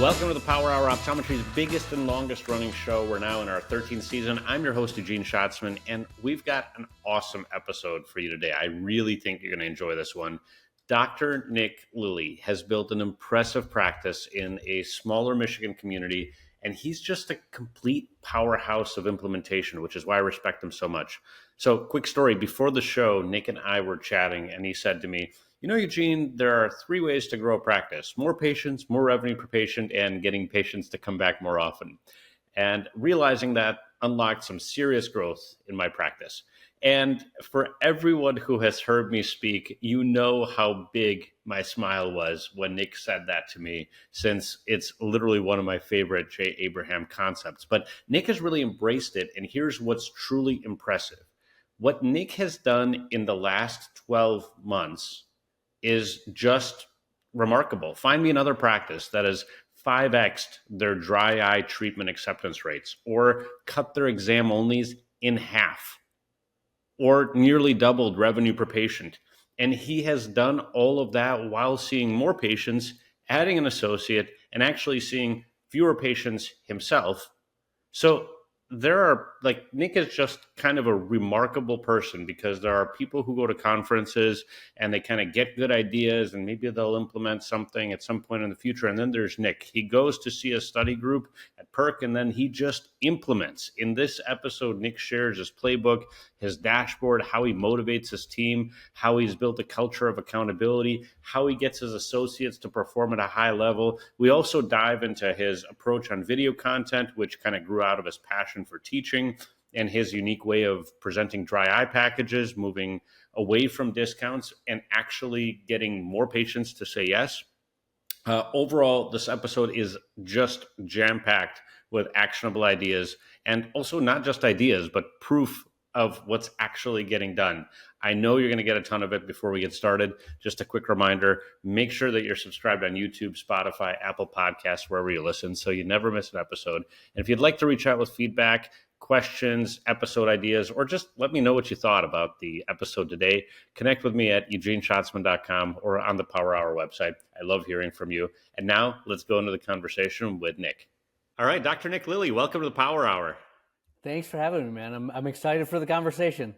Welcome to the Power Hour, Optometry's biggest and longest running show. We're now in our 13th season. I'm your host, Eugene Schatzman, and we've got an awesome episode for you today. I really think you're going to enjoy this one. Dr. Nick Lillie has built an impressive practice in a smaller Michigan community, and he's just a complete powerhouse of implementation, which is why I respect him so much. So, quick story. Before the show, Nick and I were chatting, and he said to me, "You know, Eugene, there are 3 ways to grow a practice: more patients, more revenue per patient, and getting patients to come back more often." And realizing that unlocked some serious growth in my practice. And for everyone who has heard me speak, you know how big my smile was when Nick said that to me, since it's literally one of my favorite J. Abraham concepts. But Nick has really embraced it, and here's what's truly impressive. What Nick has done in the last 12 months is just remarkable. Find me another practice that has 5x'd their dry eye treatment acceptance rates, or cut their exam onlys in half, or nearly doubled revenue per patient. And he has done all of that while seeing more patients, adding an associate, and actually seeing fewer patients himself. So Nick is just kind of a remarkable person, because there are people who go to conferences and they kind of get good ideas and maybe they'll implement something at some point in the future. And then there's Nick. He goes to see a study group at PERC and then he just implements. In this episode, Nick shares his playbook, his dashboard, how he motivates his team, how he's built a culture of accountability, how he gets his associates to perform at a high level. We also dive into his approach on video content, which kind of grew out of his passion for teaching, and his unique way of presenting dry eye packages, moving away from discounts and actually getting more patients to say yes. Overall, this episode is just jam-packed with actionable ideas, and also not just ideas, but proof of what's actually getting done. I know you're going to get a ton of it. Before we get started, just a quick reminder, make sure that you're subscribed on YouTube, Spotify, Apple Podcasts, wherever you listen, so you never miss an episode. And if you'd like to reach out with feedback, questions, episode ideas, or just let me know what you thought about the episode today, connect with me at eugeneschatzman.com or on the Power Hour website. I love hearing from you. And now let's go into the conversation with Nick. All right, Dr. Nick Lillie, welcome to the Power Hour. Thanks for having me, man. I'm excited for the conversation.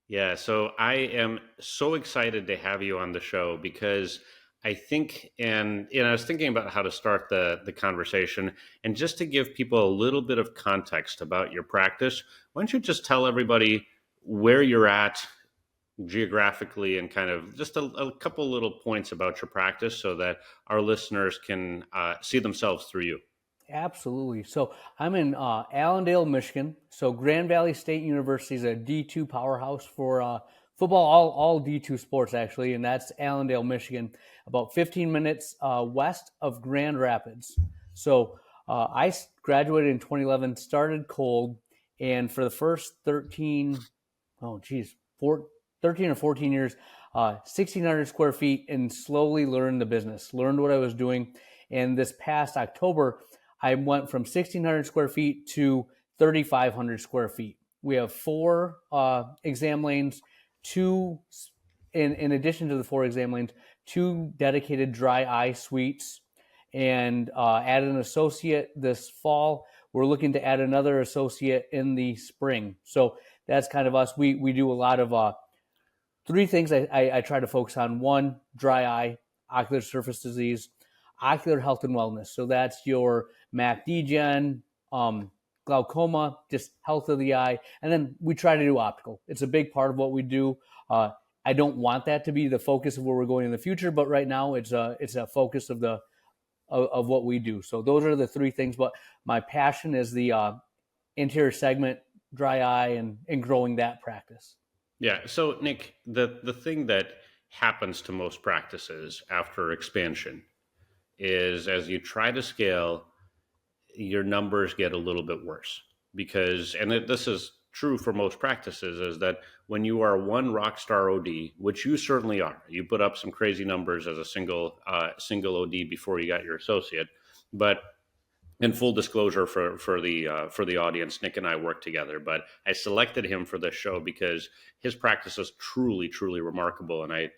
Yeah, so I am so excited to have you on the show, because I think, and I was thinking about how to start the conversation, and just to give people a little bit of context about your practice, why don't you just tell everybody where you're at geographically and kind of just a couple little points about your practice so that our listeners can see themselves through you. Absolutely. So I'm in Allendale, Michigan. So Grand Valley State University is a D2 powerhouse for football, all D2 sports actually, and that's Allendale, Michigan, about 15 minutes west of Grand Rapids. So I graduated in 2011, started cold, and for the first 13 or 14 years, 1,600 square feet, and slowly learned the business, learned what I was doing. And this past October, I went from 1,600 square feet to 3,500 square feet. We have 4 exam lanes, 2, in addition to the 4 exam lanes, 2 dedicated dry eye suites, and add an associate this fall. We're looking to add another associate in the spring. So that's kind of us. We do a lot of 3 things I try to focus on. 1, dry eye, ocular surface disease, ocular health and wellness. So that's your MAC degen, glaucoma, just health of the eye. And then we try to do optical. It's a big part of what we do. I don't want that to be the focus of where we're going in the future, but right now it's a focus of what we do. So those are the 3 things. But my passion is the anterior segment, dry eye, and growing that practice. Yeah. So Nick, the thing that happens to most practices after expansion is, as you try to scale, your numbers get a little bit worse, because, and this is true for most practices, is that when you are one rock star OD, which you certainly are, you put up some crazy numbers as a single OD before you got your associate. But in full disclosure for the audience, Nick and I worked together, but I selected him for this show because his practice is truly, truly remarkable, and I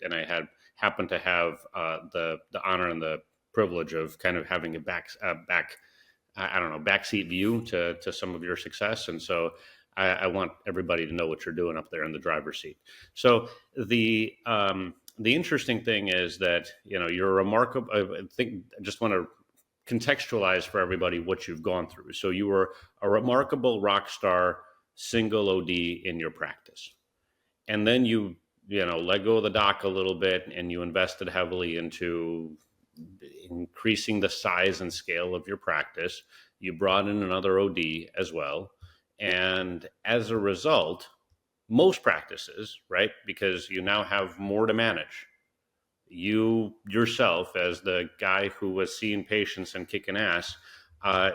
happened to have the honor and the privilege of kind of having a backseat view to some of your success. And so I want everybody to know what you're doing up there in the driver's seat. So the interesting thing is that, you're remarkable. I just want to contextualize for everybody what you've gone through. So you were a remarkable rock star single OD in your practice. And then you let go of the doc a little bit, and you invested heavily into increasing the size and scale of your practice. You brought in another OD as well. And as a result, most practices, right, because you now have more to manage. You yourself, as the guy who was seeing patients and kicking ass,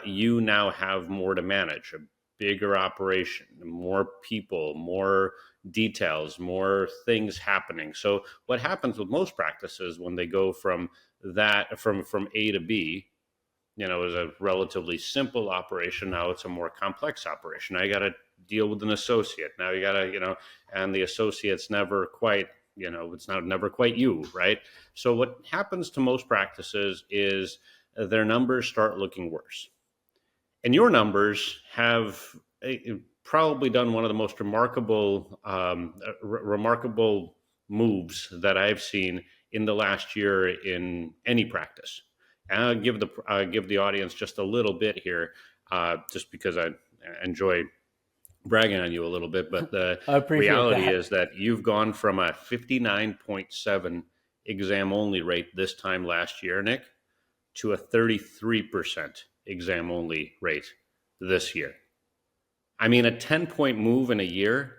you now have more to manage, a bigger operation, more people, more details, more things happening. So what happens with most practices when they go from A to B, is a relatively simple operation. Now it's a more complex operation. Now you got to deal with an associate. Now you got to, and the associate's never quite, it's never quite you, right? So what happens to most practices is their numbers start looking worse. And your numbers have probably done one of the most remarkable moves that I've seen in the last year in any practice. And I'll give the audience just a little bit here, just because I enjoy bragging on you a little bit. But the reality is that you've gone from a 59.7 exam only rate this time last year, Nick, to a 33% exam only rate this year. I mean, a 10-point move in a year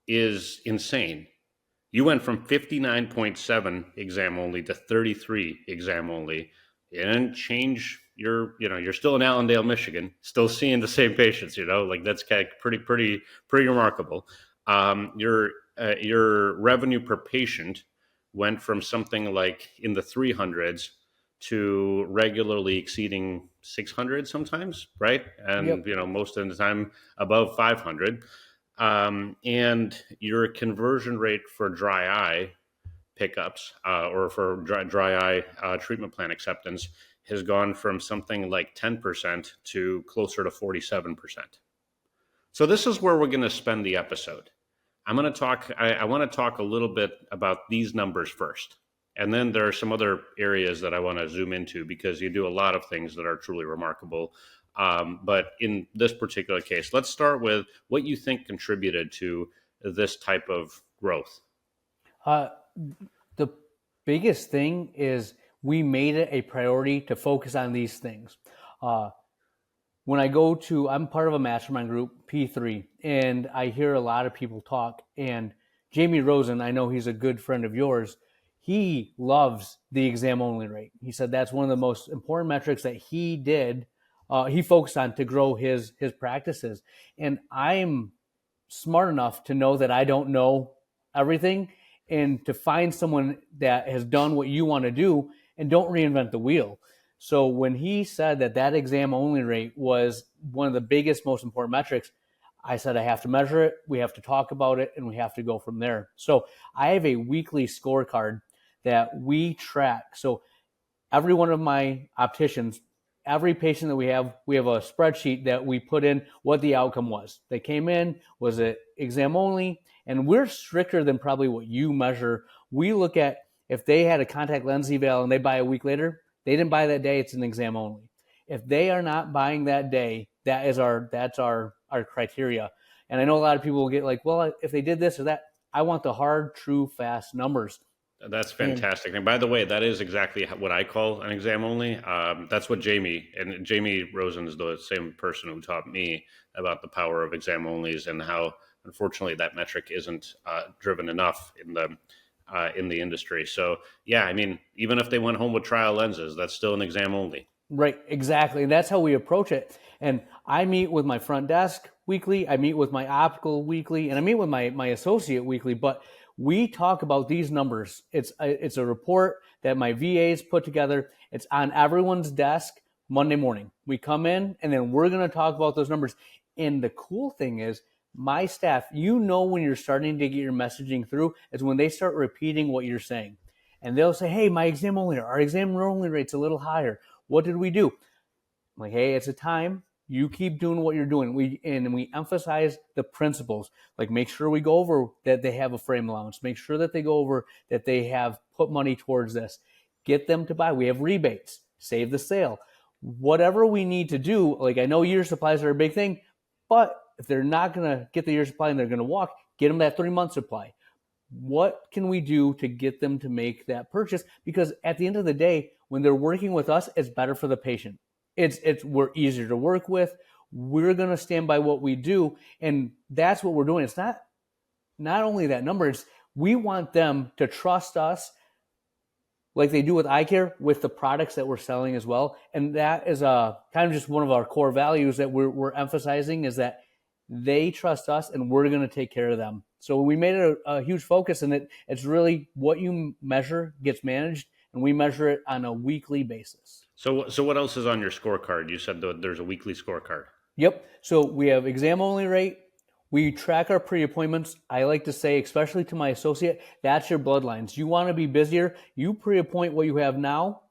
is insane. You went from 59.7 exam only to 33 exam only. It didn't change you're still in Allendale, Michigan, still seeing the same patients, like that's kind of pretty remarkable. Your revenue per patient went from something like in the 300s to regularly exceeding 600 sometimes, right? And, Yep. Most of the time above 500. And your conversion rate for dry eye pickups or for dry eye treatment plan acceptance has gone from something like 10% to closer to 47%. So this is where we're going to spend the episode. I want to talk a little bit about these numbers first. And then there are some other areas that I want to zoom into, because you do a lot of things that are truly remarkable. But in this particular case, let's start with what you think contributed to this type of growth. The biggest thing is we made it a priority to focus on these things. When I'm part of a mastermind group, P3, and I hear a lot of people talk. And Jamie Rosen, I know he's a good friend of yours. He loves the exam only rate. He said that's one of the most important metrics that he focused on to grow his practices. And I'm smart enough to know that I don't know everything, and to find someone that has done what you want to do and don't reinvent the wheel. So when he said that exam only rate was one of the biggest, most important metrics, I said I have to measure it, we have to talk about it, and we have to go from there. So I have a weekly scorecard that we track. So every one of my opticians, every patient that we have a spreadsheet that we put in what the outcome was. They came in, was it exam only? And we're stricter than probably what you measure. We look at if they had a contact lens eval and they buy a week later, they didn't buy that day, it's an exam only. If they are not buying that day, that's our criteria. And I know a lot of people will get like, well, if they did this or that, I want the hard, true, fast numbers. That's fantastic. And by the way, that is exactly what I call an exam only. That's what Jamie Rosen is the same person who taught me about the power of exam onlys, and how unfortunately that metric isn't driven enough in the industry. So yeah, I mean, even if they went home with trial lenses, that's still an exam only. Right, exactly. And that's how we approach it. And I meet with my front desk weekly, I meet with my optical weekly, and I meet with my associate weekly, but we talk about these numbers. It's a report that my VAs put together. It's on everyone's desk Monday morning. We come in, and then we're going to talk about those numbers. And the cool thing is, my staff, when you're starting to get your messaging through, is when they start repeating what you're saying. and they'll say, hey, our exam only rate's a little higher. What did we do? I'm like, hey, it's a time. You keep doing what you're doing. We emphasize the principles. Like, make sure we go over that they have a frame allowance. Make sure that they go over that they have put money towards this. Get them to buy. We have rebates. Save the sale. Whatever we need to do. Like, I know year supplies are a big thing, but if they're not going to get the year supply and they're going to walk, get them that 3-month supply. What can we do to get them to make that purchase? Because at the end of the day, when they're working with us, it's better for the patient. We're easier to work with. We're going to stand by what we do, and that's what we're doing. It's not only that number. It's we want them to trust us like they do with eye care with the products that we're selling as well. And that is kind of just one of our core values that we're emphasizing, is that they trust us and we're going to take care of them. So we made it a huge focus, and it's really what you measure gets managed, and we measure it on a weekly basis. So what else is on your scorecard? You said there's a weekly scorecard. Yep. So we have exam only rate. We track our pre-appointments. I like to say, especially to my associate, that's your bloodlines. You want to be busier, you pre-appoint what you have now,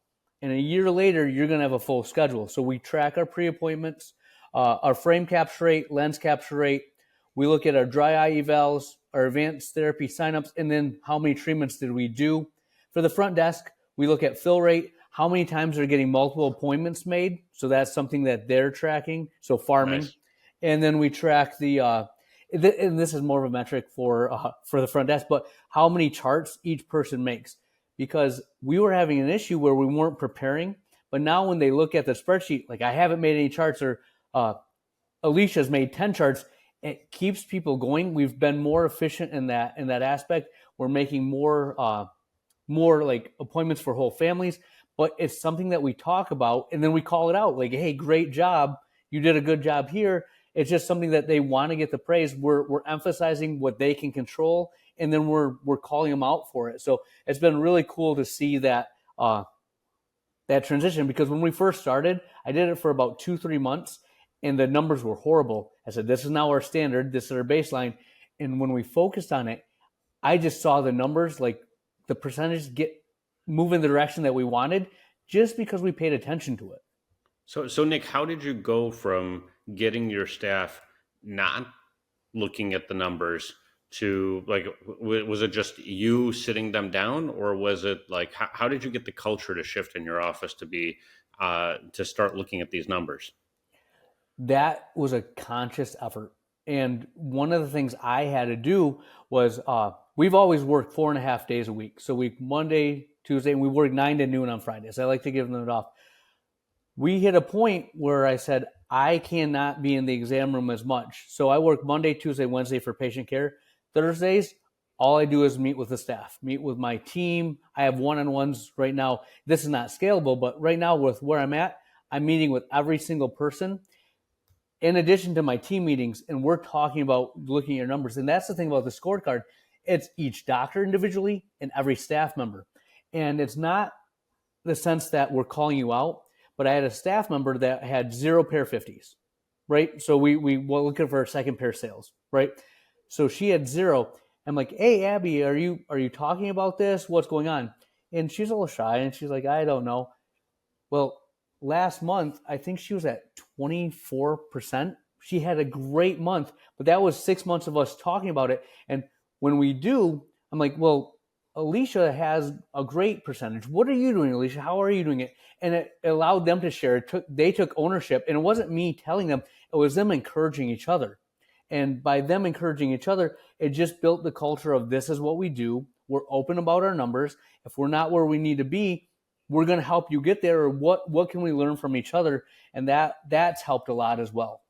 and a year later, you're going to have a full schedule. So we track our pre-appointments, our frame capture rate, lens capture rate. We look at our dry eye evals, our advanced therapy signups, and then how many treatments did we do. For the front desk, we look at fill rate, how many times they're getting multiple appointments made. So that's something that they're tracking. So farming. Nice. And then we track and this is more of a metric for the front desk, but how many charts each person makes. Because we were having an issue where we weren't preparing, but now when they look at the spreadsheet, like I haven't made any charts, or Alicia's made 10 charts, it keeps people going. We've been more efficient in that aspect. We're making more like appointments for whole families, but it's something that we talk about and then we call it out. Like, hey, great job. You did a good job here. It's just something that they want to get the praise. We're emphasizing what they can control, and then we're calling them out for it. So it's been really cool to see that transition, because when we first started, I did it for about 2-3 months, and the numbers were horrible. I said, this is now our standard. This is our baseline. And when we focused on it, I just saw the numbers, like the percentages move in the direction that we wanted, just because we paid attention to it. So Nick, how did you go from getting your staff not looking at the numbers to, like, was it just you sitting them down, or was it like, how did you get the culture to shift in your office to be to start looking at these numbers? That was a conscious effort. And one of the things I had to do was we've always worked 4.5 days a week. So we Monday, Tuesday, and we work 9 to noon on Fridays. I like to give them it off. We hit a point where I said, I cannot be in the exam room as much. So I work Monday, Tuesday, Wednesday for patient care. Thursdays, all I do is meet with the staff, meet with my team. I have one-on-ones right now. This is not scalable, but right now with where I'm at, I'm meeting with every single person in addition to my team meetings, and we're talking about looking at your numbers. And that's the thing about the scorecard. It's each doctor individually and every staff member. And it's not the sense that we're calling you out, but I had a staff member that had 0 pair 50s, right? So we were looking for a second pair sales, right? So she had 0. I'm like, hey, Abby, are you talking about this? What's going on? And she's a little shy, and she's like, I don't know. Well, last month, I think she was at 24%. She had a great month, but that was 6 months of us talking about it. And when we do, I'm like, well, Alicia has a great percentage. What are you doing, Alicia? How are you doing it? And it allowed them to share. They took ownership, and it wasn't me telling them. It was them encouraging each other. And by them encouraging each other, it just built the culture of, this is what we do. We're open about our numbers. If we're not where we need to be, we're going to help you get there. Or what can we learn from each other? And that's helped a lot as well.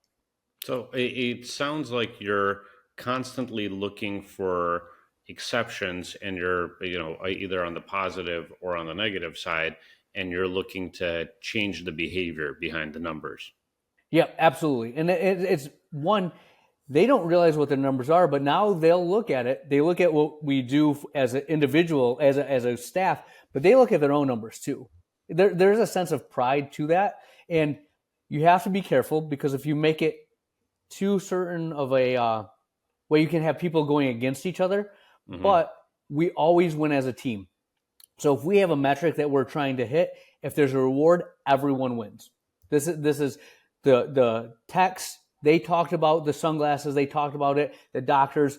So it sounds like you're constantly looking for exceptions, and you're either on the positive or on the negative side, and you're looking to change the behavior behind the numbers. Yeah, absolutely. And it's one, they don't realize what the numbers are, but now they'll look at it. They look at what we do as an individual, as a staff, but they look at their own numbers too. There's a sense of pride to that, and you have to be careful, because if you make it too certain of a way, you can have people going against each other. Mm-hmm. But we always win as a team. So if we have a metric that we're trying to hit, if there's a reward, everyone wins. This is the techs, they talked about the sunglasses, they talked about it, the doctors,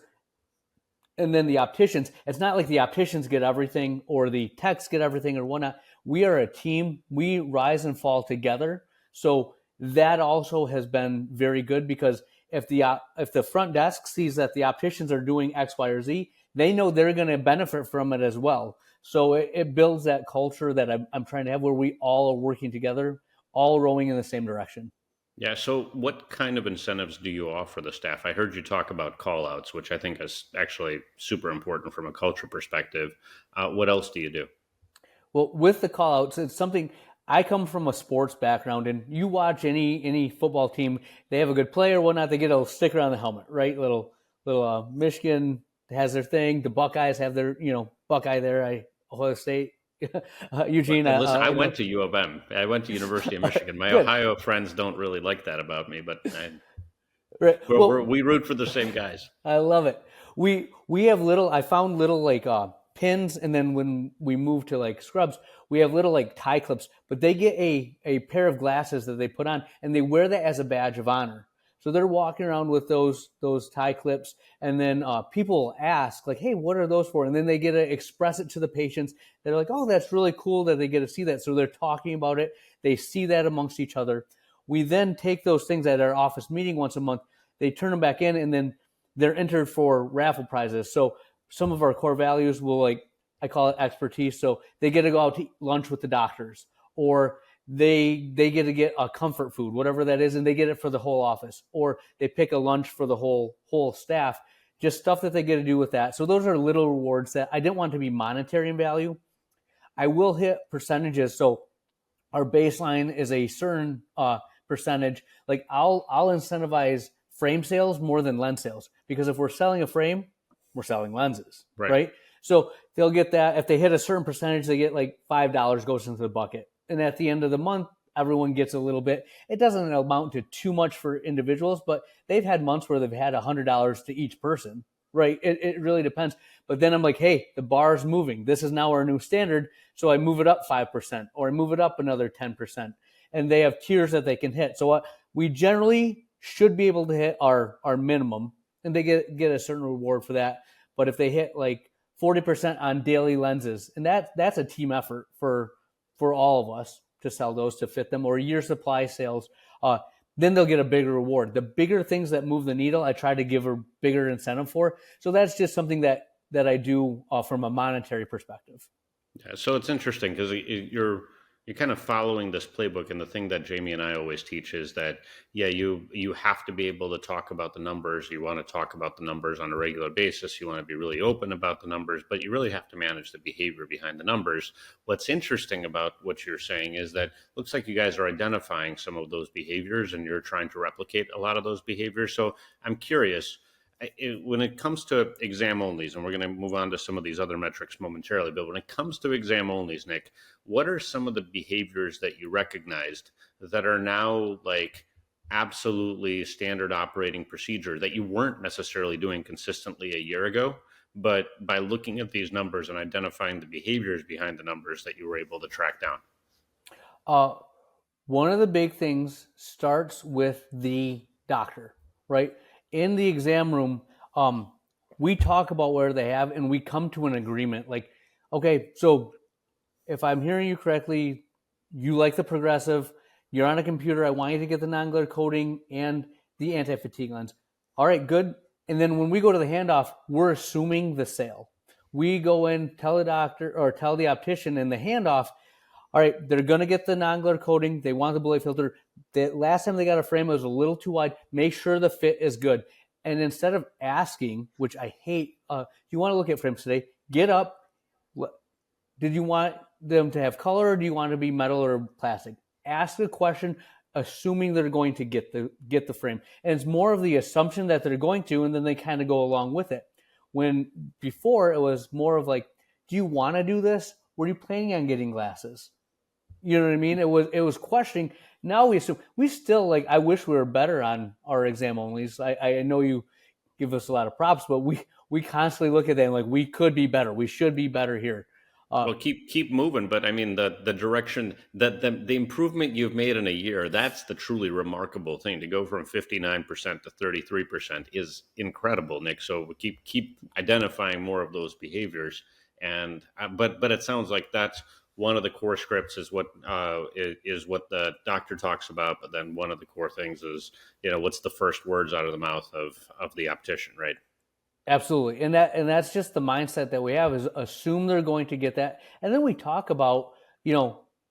and then the opticians. It's not like the opticians get everything or the techs get everything or whatnot. We are a team. We rise and fall together. So that also has been very good, because if the front desk sees that the opticians are doing X, Y, or Z, they know they're going to benefit from it as well. So it builds that culture that I'm trying to have, where we all are working together, all rowing in the same direction. Yeah. So, what kind of incentives do you offer the staff? I heard you talk about call outs, which I think is actually super important from a culture perspective. What else do you do? Well, with the call outs, it's something. I come from a sports background, and you watch any football team, they have a good player or whatnot, they get a sticker on the helmet, right? Little Michigan has their thing. The Buckeyes have their Buckeye there. Ohio State, Eugene. Listen, I I know. went to U of M. I went to University of Michigan. My Good. Ohio friends don't really like that about me, but Right. Well, we root for the same guys. I love it. We have little. I found little like pins, and then when we move to like scrubs, we have little like tie clips. But they get a pair of glasses that they put on, and they wear that as a badge of honor. So they're walking around with those tie clips, and then people ask like, "Hey, what are those for?" And then they get to express it to the patients. They're like, "Oh, that's really cool that they get to see that." So they're talking about it. They see that amongst each other. We then take those things at our office meeting once a month. They turn them back in, and then they're entered for raffle prizes. So some of our core values will, like, I call it expertise. So they get to go out to lunch with the doctors, or they get to get a comfort food, whatever that is, and they get it for the whole office, or they pick a lunch for the whole staff. Just stuff that they get to do with that. So those are little rewards that I didn't want to be monetary in value. I will hit percentages. So our baseline is a certain percentage. Like I'll incentivize frame sales more than lens sales, because if we're selling a frame, we're selling lenses, Right. right? So they'll get that. If they hit a certain percentage, they get like $5 goes into the bucket, and at the end of the month, everyone gets a little bit. It doesn't amount to too much for individuals, but they've had months where they've had $100 to each person, right? It really depends. But then I'm like, hey, the bar's moving. This is now our new standard. So I move it up 5%, or I move it up another 10%. And they have tiers that they can hit. So we generally should be able to hit our minimum, and they get a certain reward for that. But if they hit like 40% on daily lenses, and that's a team effort for all of us to sell those to fit them, or year supply sales, then they'll get a bigger reward. The bigger things that move the needle, I try to give a bigger incentive for. So that's just something that I do from a monetary perspective. Yeah, so it's interesting because you're kind of following this playbook, and the thing that Jamie and I always teach is that yeah, you have to be able to talk about the numbers. You want to talk about the numbers on a regular basis. You want to be really open about the numbers, but you really have to manage the behavior behind the numbers. What's interesting about what you're saying is that looks like you guys are identifying some of those behaviors, and you're trying to replicate a lot of those behaviors. So I'm curious, when it comes to exam onlys, and we're going to move on to some of these other metrics momentarily, but when it comes to exam onlys, Nick, what are some of the behaviors that you recognized that are now like absolutely standard operating procedure that you weren't necessarily doing consistently a year ago, but by looking at these numbers and identifying the behaviors behind the numbers that you were able to track down? Uh, One of the big things starts with the doctor, right? In the exam room, we talk about where they have, and we come to an agreement. Like, okay, so if I'm hearing you correctly, you like the progressive, you're on a computer, I want you to get the non-glare coating and the anti-fatigue lens. All right, good. And then when we go to the handoff, we're assuming the sale. We go in, tell the doctor or tell the optician in the handoff, all right, they're going to get the non-glare coating. They want the blue light filter. The last time they got a frame, it was a little too wide. Make sure the fit is good. And instead of asking, which I hate, if you want to look at frames today, get up. Did you want them to have color, or do you want it to be metal or plastic? Ask the question, assuming they're going to get the frame. And it's more of the assumption that they're going to, and then they kind of go along with it. When before it was more of like, do you want to do this? Were you planning on getting glasses? You know what I mean? It was questioning. Now we assume. We still, like, I wish we were better on our exam onlys. I know you give us a lot of props, but we constantly look at that and like, we could be better. We should be better here. Uh, Well, keep moving, but I mean the direction that the improvement you've made in a year, that's the truly remarkable thing. To go from 59% to 33% is incredible, Nick. So keep identifying more of those behaviors, and but it sounds like that's one of the core scripts is is what the doctor talks about, but then one of the core things is, what's the first words out of the mouth of the optician, right? Absolutely. And that's just the mindset that we have, is assume they're going to get that. And then we talk about,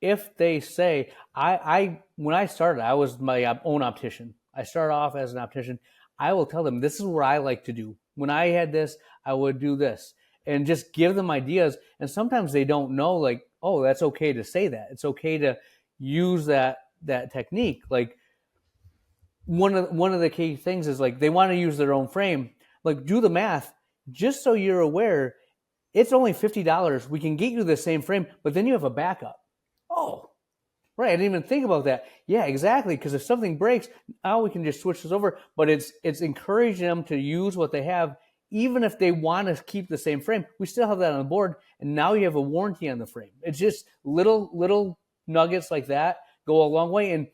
if they say, I when I started, I was my own optician. I started off as an optician. I will tell them, this is what I like to do. When I had this, I would do this, and just give them ideas. And sometimes they don't know, like, oh, that's okay to say that. It's okay to use that technique. Like, one of the key things is, like, they want to use their own frame. Like, do the math. Just so you're aware, it's only $50. We can get you the same frame, but then you have a backup. Oh, right. I didn't even think about that. Yeah, exactly. Because if something breaks, now we can just switch this over. But it's encouraging them to use what they have, even if they want to keep the same frame. We still have that on the board, and now you have a warranty on the frame. It's just little nuggets like that go a long way. And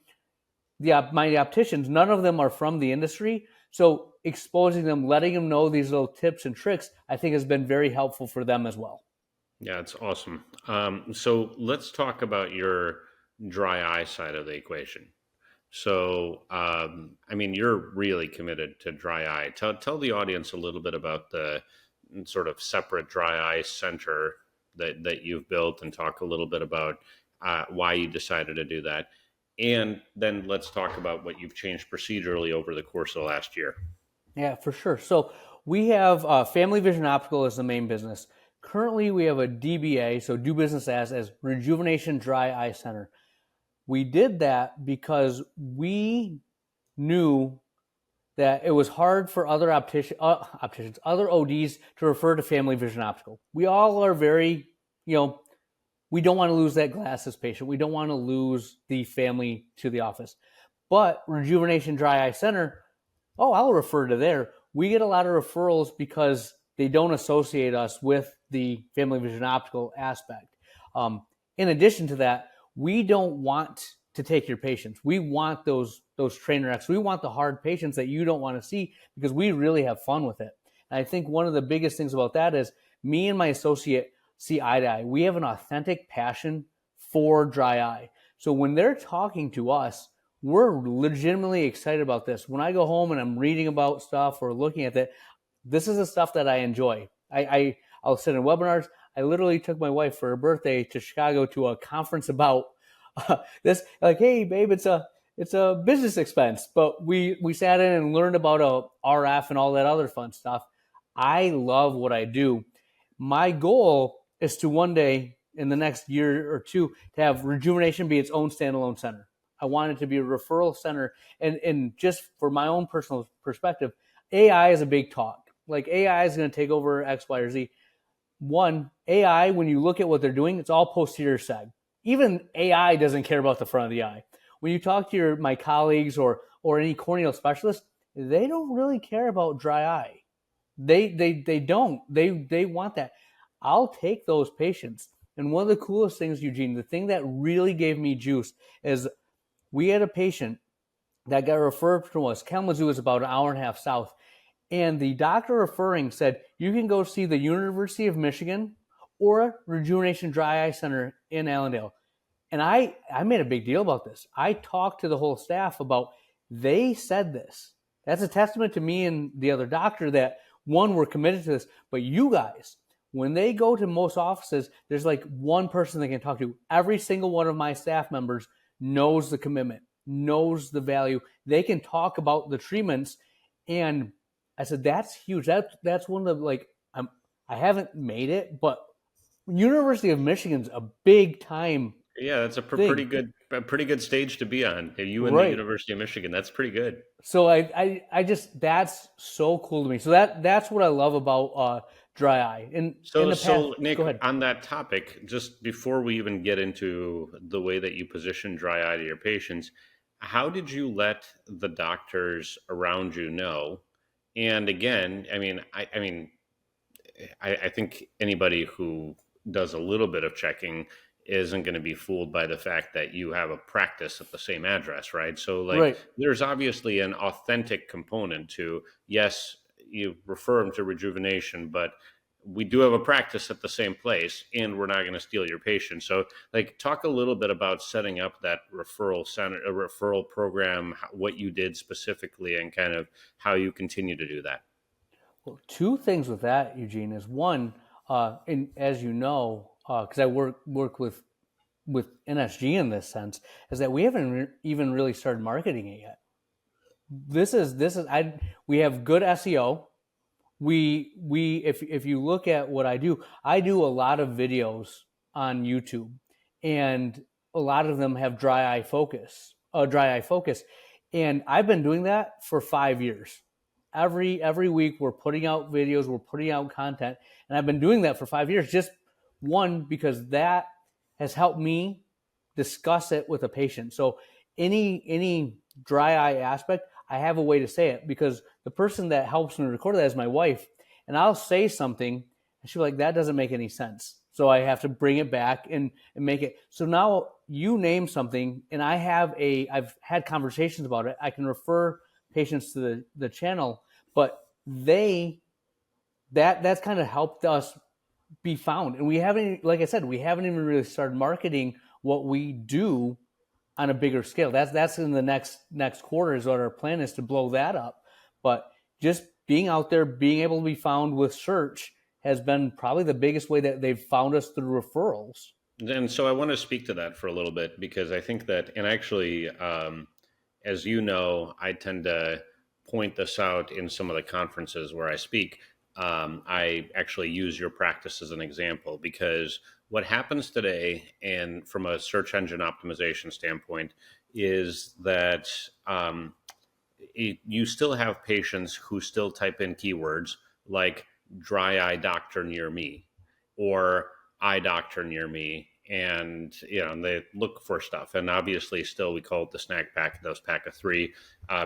my opticians, none of them are from the industry. So exposing them, letting them know these little tips and tricks, I think has been very helpful for them as well. Yeah, it's awesome. So let's talk about your dry eye side of the equation. So, I mean, you're really committed to dry eye. Tell the audience a little bit about the sort of separate dry eye center that you've built, and talk a little bit about why you decided to do that. And then let's talk about what you've changed procedurally over the course of the last year. Yeah, for sure. So we have Family Vision Optical as the main business. Currently, we have a DBA, so do business as Rejuvenation Dry Eye Center. We did that because we knew that it was hard for other opticians, other ODs, to refer to Family Vision Optical. We all are very, we don't want to lose that glasses patient. We don't want to lose the family to the office. But Rejuvenation Dry Eye Center, oh, I'll refer to there. We get a lot of referrals because they don't associate us with the Family Vision Optical aspect. In addition to that, we don't want to take your patients. We want those trainer X. We want the hard patients that you don't want to see, because we really have fun with it. And I think one of the biggest things about that is, me and my associate see eye to eye. We have an authentic passion for dry eye. So when they're talking to us, we're legitimately excited about this. When I go home and I'm reading about stuff or looking at it, this is the stuff that I enjoy. I'll sit in webinars. I literally took my wife for her birthday to Chicago to a conference about this. Like, hey, babe, it's a business expense, but we sat in and learned about a RF and all that other fun stuff. I love what I do. My goal is to one day, in the next year or two, to have Rejuvenation be its own standalone center. I want it to be a referral center. And just for my own personal perspective, AI is a big talk. Like, AI is going to take over X, Y, or Z. One, AI, when you look at what they're doing, it's all posterior sag. Even AI doesn't care about the front of the eye. When you talk to my colleagues or any corneal specialist, they don't really care about dry eye. They don't. They want that. I'll take those patients. And one of the coolest things, Eugene, the thing that really gave me juice, is we had a patient that got referred to us. Kalamazoo is about an hour and a half south. And the doctor referring said, you can go see the University of Michigan or Rejuvenation Dry Eye Center in Allendale. And I made a big deal about this. I talked to the whole staff about, they said this. That's a testament to me and the other doctor that, one, we're committed to this. But you guys, when they go to most offices, there's like one person they can talk to. Every single one of my staff members knows the commitment, knows the value. They can talk about the treatments. And I said, that's huge. That's one of the, like, I haven't made it, but University of Michigan's a big time Yeah, that's thing. pretty good stage to be on. You and the Right. University of Michigan, that's pretty good. So I just, that's so cool to me. So that's what I love about dry eye. In So, the past, Nick, go ahead. on that topic, just before we even get into the way that you position dry eye to your patients, how did you let the doctors around you know? And again, I mean, I think anybody who does a little bit of checking isn't going to be fooled by the fact that you have a practice at the same address, right? So, like, Right. there's obviously an authentic component to, yes, you refer them to rejuvenation, but we do have a practice at the same place, and we're not going to steal your patient. So, like, talk a little bit about setting up that referral center, a referral program, what you did specifically, and kind of how you continue to do that. Well, two things with that, Eugene, is one, and as you know, because I work with NSG in this sense, is that we haven't even really started marketing it yet. This is I we have good SEO. We if you look at what I do a lot of videos on YouTube, and a lot of them have dry eye focus, and I've been doing that for 5 years. Every week we're putting out videos, we're putting out content, and I've been doing that for 5 years. Just one, because that has helped me discuss it with a patient. So any dry eye aspect, I have a way to say it, because the person that helps me record that is my wife, and I'll say something and she'll be like, that doesn't make any sense. So I have to bring it back and make it. So now you name something, and I've had conversations about it. I can refer patients to the channel, but that's kind of helped us be found. And we haven't, like I said, we haven't even really started marketing what we do on a bigger scale. That's in the next quarter is what our plan is, to blow that up. But just being out there, being able to be found with search has been probably the biggest way that they've found us through referrals. And so I want to speak to that for a little bit, because I think that, and actually, as you know, I tend to point this out in some of the conferences where I speak. I actually use your practice as an example, because what happens today, and from a search engine optimization standpoint, is that you still have patients who still type in keywords like dry eye doctor near me or eye doctor near me, and they look for stuff. And obviously, still, we call it the snack pack, those pack of three.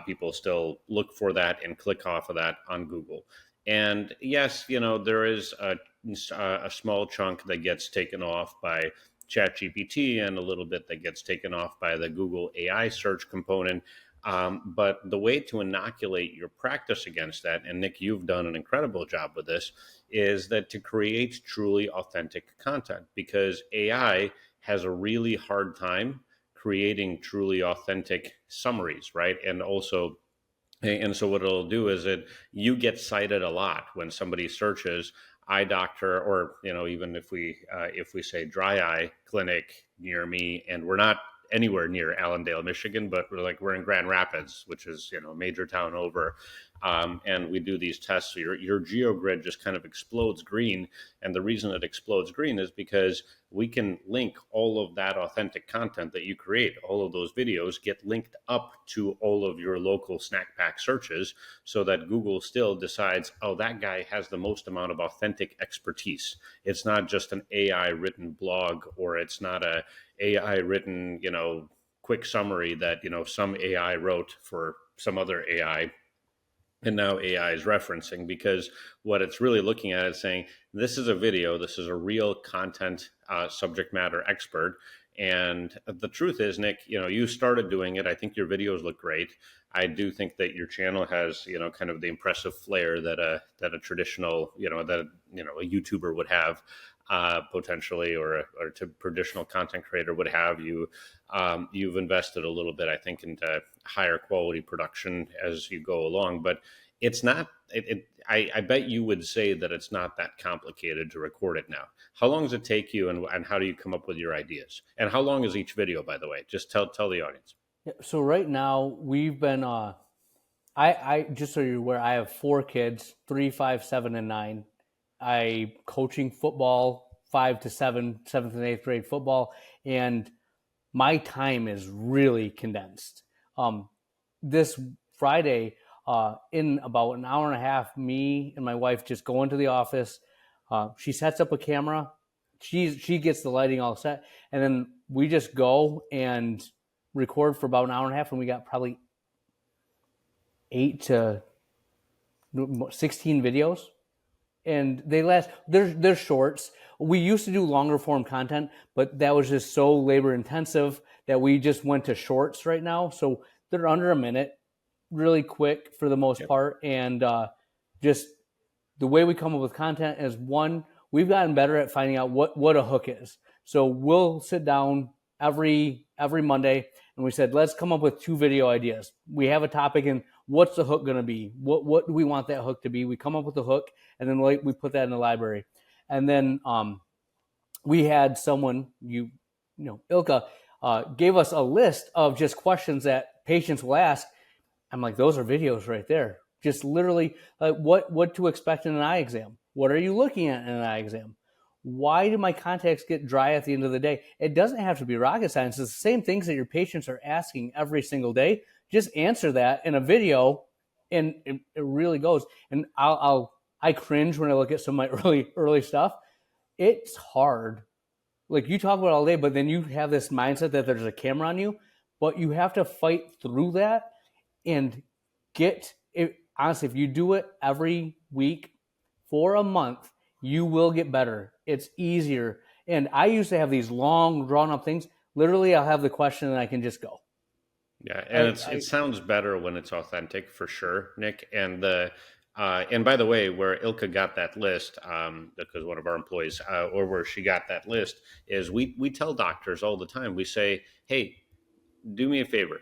People still look for that and click off of that on Google. And yes, there is a small chunk that gets taken off by ChatGPT, and a little bit that gets taken off by the Google AI search component. But the way to inoculate your practice against that, and Nick, you've done an incredible job with this, is that to create truly authentic content, because AI has a really hard time creating truly authentic summaries, right? And so what it'll do is you get cited a lot when somebody searches eye doctor, or even if we say dry eye clinic near me, and we're not anywhere near Allendale, Michigan, but we're in Grand Rapids, which is a major town over, and we do these tests. So your GeoGrid just kind of explodes green, and the reason it explodes green is because we can link all of that authentic content that you create. All of those videos get linked up to all of your local snack pack searches, so that Google still decides, oh, that guy has the most amount of authentic expertise. It's not just an AI written blog, or it's not a AI written, quick summary that, some AI wrote for some other AI, and now AI is referencing. Because what it's really looking at is saying, this is a video, this is a real content subject matter expert. And the truth is, Nick, you started doing it. I think your videos look great. I do think that your channel has, kind of the impressive flair that a traditional, a YouTuber would have, potentially, or a traditional content creator would have. You've invested a little bit, I think, into higher quality production as you go along, but it's not. I bet you would say that it's not that complicated to record it now. How long does it take you, and how do you come up with your ideas? And how long is each video, by the way? Just tell the audience. Yeah, so right now we've been I just so you're aware, I have 4 kids, 3, 5, 7, and 9. I coaching football, 5 to 7, 7th and 8th grade football, and my time is really condensed. This Friday, in about an hour and a half, me and my wife just go into the office. She sets up a camera. She gets the lighting all set, and then we just go and record for about an hour and a half, and we got probably 8 to 16 videos. and they last. They're shorts. We used to do longer form content, but that was just so labor intensive that we just went to shorts right now. So they're under a minute, really quick for the most Yep. part, and just the way we come up with content is, one, we've gotten better at finding out what a hook is. So we'll sit down every Monday and we said, let's come up with 2 video ideas. We have a topic, and what's the hook going to be? What do we want that hook to be? We come up with the hook, and then we put that in the library. And then we had someone, Ilka, gave us a list of just questions that patients will ask. I'm like, those are videos right there. Just literally, what to expect in an eye exam. What are you looking at in an eye exam? Why do my contacts get dry at the end of the day? It doesn't have to be rocket science. It's the same things that your patients are asking every single day. Just answer that in a video, and it really goes. And I cringe when I look at some of my early stuff. It's hard. Like, you talk about it all day, but then you have this mindset that there's a camera on you, but you have to fight through that and get it. Honestly, if you do it every week for a month, you will get better. It's easier. And I used to have these long, drawn up things. Literally, I'll have the question and I can just go. Yeah, and it sounds better when it's authentic, for sure, Nick. And by the way, where Ilka got that list, because one of our employees, or where she got that list, is we tell doctors all the time. We say, hey, do me a favor.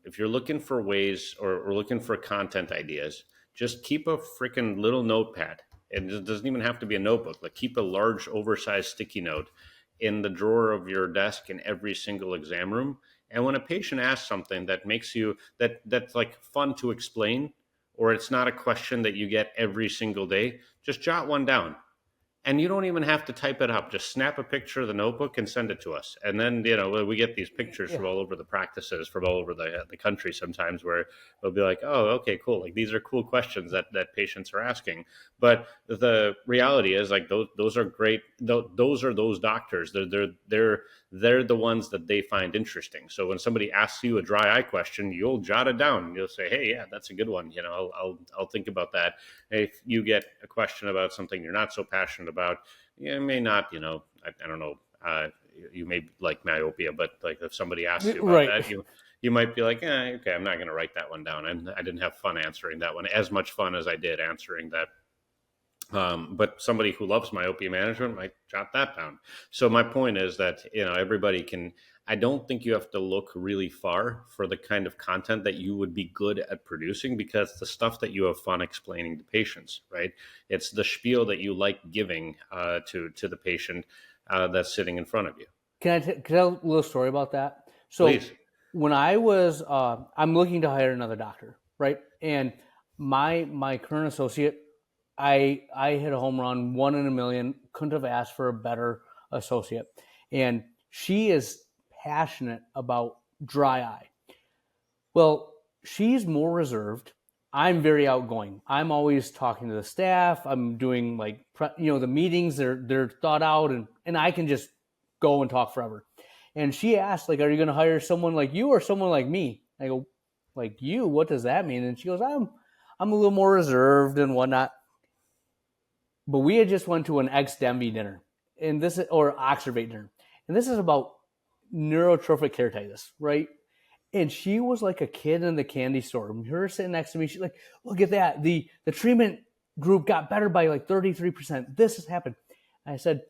If you're looking for ways, or looking for content ideas, just keep a freaking little notepad. And it doesn't even have to be a notebook. Like, keep a large, oversized sticky note in the drawer of your desk in every single exam room. And when a patient asks something that makes you that's like fun to explain, or it's not a question that you get every single day, just jot one down. And you don't even have to type it up. Just snap a picture of the notebook and send it to us. And then, we get these pictures from all over the practices, from all over the country sometimes, where they'll be like, oh, okay, cool. Like, these are cool questions that patients are asking. But the reality is, like, those are great. Those are those doctors. They're the ones that they find interesting. So when somebody asks you a dry eye question, you'll jot it down. You'll say, hey, yeah, that's a good one. I'll think about that. If you get a question about something you're not so passionate about, you may not, I don't know, you may like myopia, but like, if somebody asks you about that, you might be like, okay, I'm not going to write that one down. And I didn't have fun answering that one, as much fun as I did answering that. But somebody who loves myopia management might jot that down. So my point is that, everybody can. I don't think you have to look really far for the kind of content that you would be good at producing, because the stuff that you have fun explaining to patients, right? It's the spiel that you like giving to the patient that's sitting in front of you. Can I tell a little story about that? So, Please. When I was, I'm looking to hire another doctor, right? And my current associate, I hit a home run, 1 in a million. Couldn't have asked for a better associate. And she is passionate about dry eye. Well, she's more reserved. I'm very outgoing. I'm always talking to the staff. I'm doing, like, the meetings. They're thought out, and I can just go and talk forever. And she asked, like, are you going to hire someone like you or someone like me? I go, like you? What does that mean? And she goes, I'm a little more reserved and whatnot. But we had just went to an ex-Denby dinner, or Oxervate dinner. And this is about neurotrophic keratitis, right? And she was like a kid in the candy store. Her sitting next to me, she's like, look at that. The treatment group got better by like 33%. This has happened. And I said,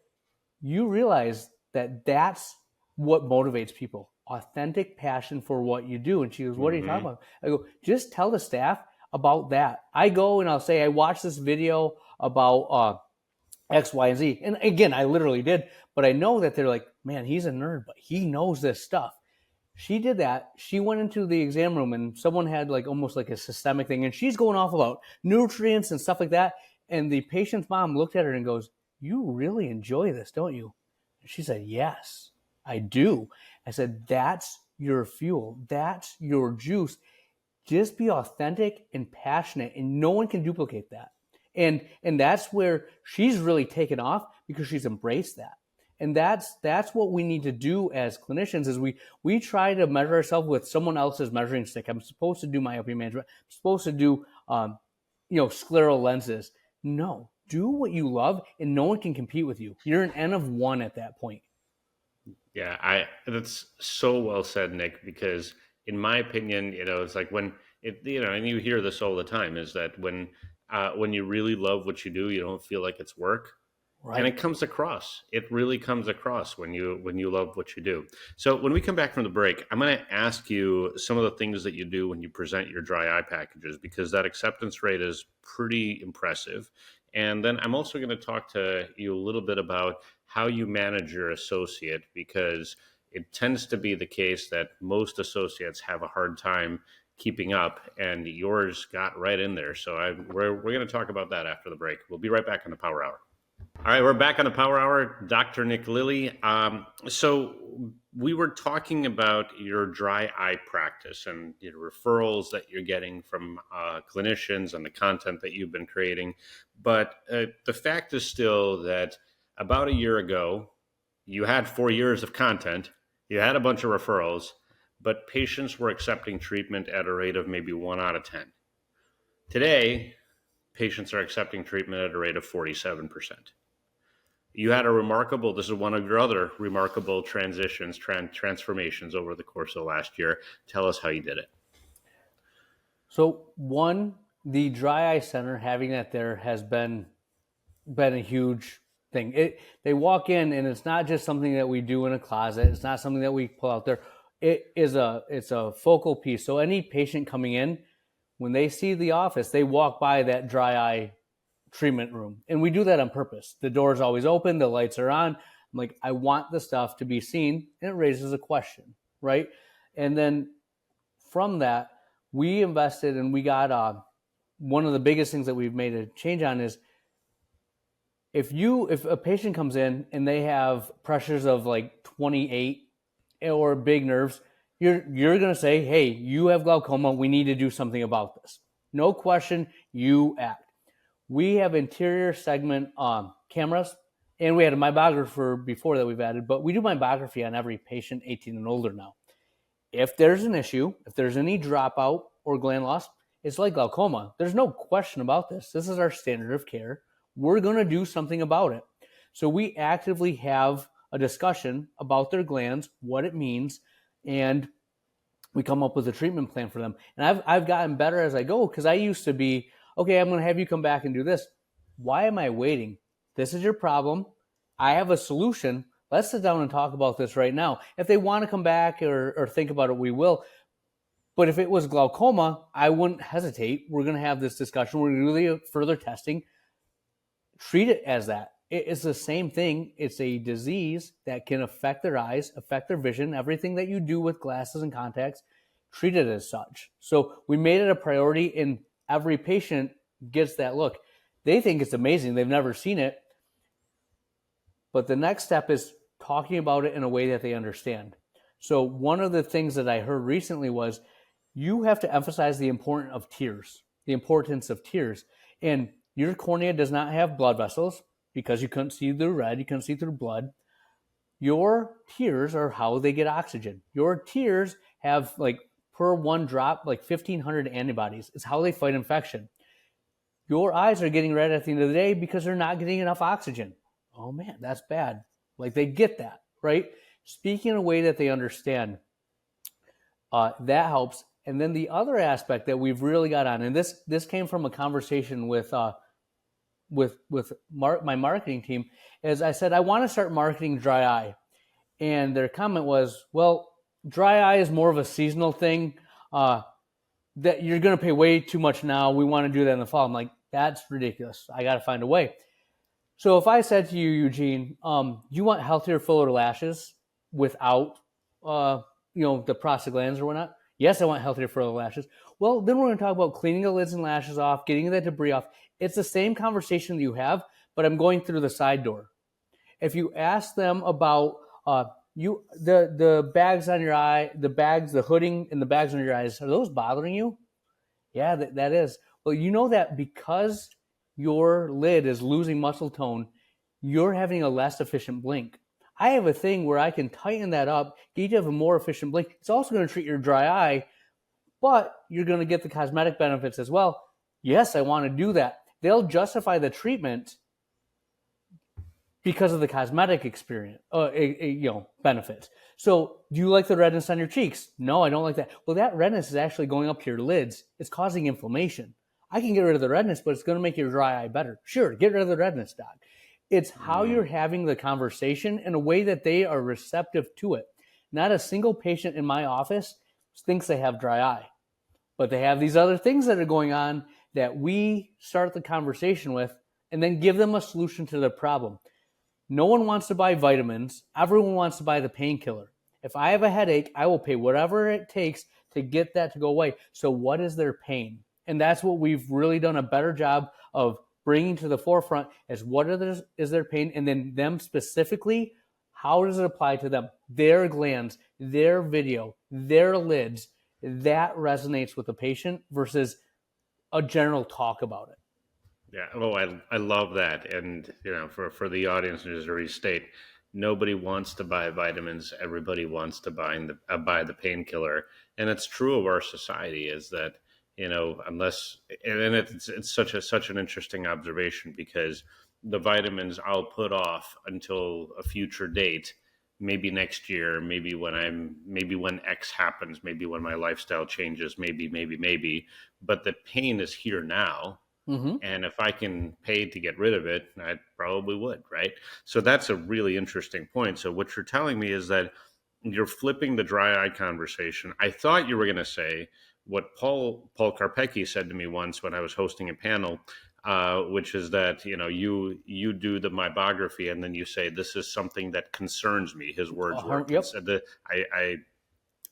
you realize that that's what motivates people. Authentic passion for what you do. And she goes, what are you talking about? I go, just tell the staff about that. I go and I'll say, I watched this video about X, Y, and Z. And again, I literally did. But I know that they're like, man, he's a nerd, but he knows this stuff. She did that. She went into the exam room and someone had like almost like a systemic thing. And she's going off about nutrients and stuff like that. And the patient's mom looked at her and goes, you really enjoy this, don't you? And she said, yes, I do. I said, that's your fuel. That's your juice. Just be authentic and passionate, and no one can duplicate that. And that's where she's really taken off, because she's embraced that. And that's what we need to do as clinicians, is we try to measure ourselves with someone else's measuring stick. I'm supposed to do myopia management. I'm supposed to do scleral lenses. No, do what you love, and no one can compete with you. You're an N of one at that point. Yeah, I that's so well said, Nick, because in my opinion, it's like when and you hear this all the time, is that when you really love what you do, you don't feel like it's work. And Right. it comes across. It really comes across when you love what you do. So when we come back from the break, I'm going to ask you some of the things that you do when you present your dry eye packages, because that acceptance rate is pretty impressive. And then I'm also going to talk to you a little bit about how you manage your associate, because it tends to be the case that most associates have a hard time keeping up, and yours got right in there. So we're going to talk about that after the break. We'll be right back on the Power Hour. All right, we're back on the Power Hour. Dr. Nick Lillie. So we were talking about your dry eye practice and your referrals that you're getting from clinicians and the content that you've been creating. But the fact is still that about a year ago, you had 4 years of content, you had a bunch of referrals, but patients were accepting treatment at a rate of maybe 1 out of 10. Today, patients are accepting treatment at a rate of 47%. You had this is one of your other remarkable transformations over the course of the last year. Tell us how you did it. So one, the dry eye center, having that there has been a huge thing. They walk in and it's not just something that we do in a closet. It's not something that we pull out there. It's a focal piece. So any patient coming in, when they see the office, they walk by that dry eye treatment room. And we do that on purpose. The door's always open, the lights are on. I'm like, I want the stuff to be seen, and it raises a question, right? And then from that, we invested and we got one of the biggest things that we've made a change on is if a patient comes in and they have pressures of like 28 or big nerves, you're going to say, hey, you have glaucoma. We need to do something about this. No question, you act. We have interior segment cameras, and we had a myographer before that we've added, but we do myography on every patient 18 and older now. If there's an issue, if there's any dropout or gland loss, it's like glaucoma. There's no question about this. This is our standard of care. We're going to do something about it. So we actively have a discussion about their glands, what it means, and we come up with a treatment plan for them. And I've gotten better as I go, because I used to be, okay, I'm going to have you come back and do this. Why am I waiting? This is your problem. I have a solution. Let's sit down and talk about this right now. If they want to come back or think about it, we will. But if it was glaucoma, I wouldn't hesitate. We're going to have this discussion. We're going to do further testing. Treat it as that. It's the same thing. It's a disease that can affect their eyes, affect their vision, everything that you do with glasses and contacts, treat it as such. So we made it a priority, and every patient gets that look. They think it's amazing. They've never seen it. But the next step is talking about it in a way that they understand. So one of the things that I heard recently was you have to emphasize the importance of tears. And your cornea does not have blood vessels because you couldn't see through red, you couldn't see through blood. Your tears are how they get oxygen. Your tears have, like, per one drop, like 1,500 antibodies. It's how they fight infection. Your eyes are getting red at the end of the day because they're not getting enough oxygen. Oh man, that's bad. Like, they get that, right? Speaking in a way that they understand, that helps. And then the other aspect that we've really got on, and this came from a conversation with my marketing team, is I said, I want to start marketing dry eye. And their comment was, well, dry eye is more of a seasonal thing, that you're going to pay way too much now. We want to do that in the fall. I'm like, that's ridiculous. I got to find a way. So if I said to you, Eugene, you want healthier, fuller lashes without, the prostaglandins or whatnot? Yes, I want healthier, fuller lashes. Well, then we're going to talk about cleaning the lids and lashes off, getting that debris off. It's the same conversation that you have, but I'm going through the side door. If you ask them about the bags on your eye, the hooding and the bags on your eyes, are those bothering you? Yeah, that is. Well, you know that because your lid is losing muscle tone, you're having a less efficient blink. I have a thing where I can tighten that up, get you to have a more efficient blink. It's also going to treat your dry eye, but you're going to get the cosmetic benefits as well. Yes, I want to do that. they'll justify the treatment because of the cosmetic experience, benefits. So, do you like the redness on your cheeks? No, I don't like that. Well, that redness is actually going up to your lids. It's causing inflammation. I can get rid of the redness, but it's going to make your dry eye better. Sure, get rid of the redness, doc. It's how you're having the conversation in a way that they are receptive to it. Not a single patient in my office thinks they have dry eye, but they have these other things that are going on that we start the conversation with and then give them a solution to the problem. No one wants to buy vitamins. Everyone wants to buy the painkiller. If I have a headache, I will pay whatever it takes to get that to go away. So what is their pain? And that's what we've really done a better job of bringing to the forefront is what is their pain, and then them specifically, how does it apply to them? Their glands, their video, their lids, that resonates with the patient versus a general talk about it. Yeah. Oh, I love that. And, for the audience, just to restate, nobody wants to buy vitamins. Everybody wants to buy the painkiller. And it's true of our society is that, unless, and it's such an interesting observation because the vitamins I'll put off until a future date, maybe next year, maybe when X happens, maybe when my lifestyle changes, maybe, but the pain is here now. Mm-hmm. And if I can pay to get rid of it, I probably would, right? So that's a really interesting point. So what you're telling me is that you're flipping the dry eye conversation. I thought you were going to say what Paul Karpecki said to me once when I was hosting a panel, which is that you do the myography and then you say this is something that concerns me. His words were. Yep.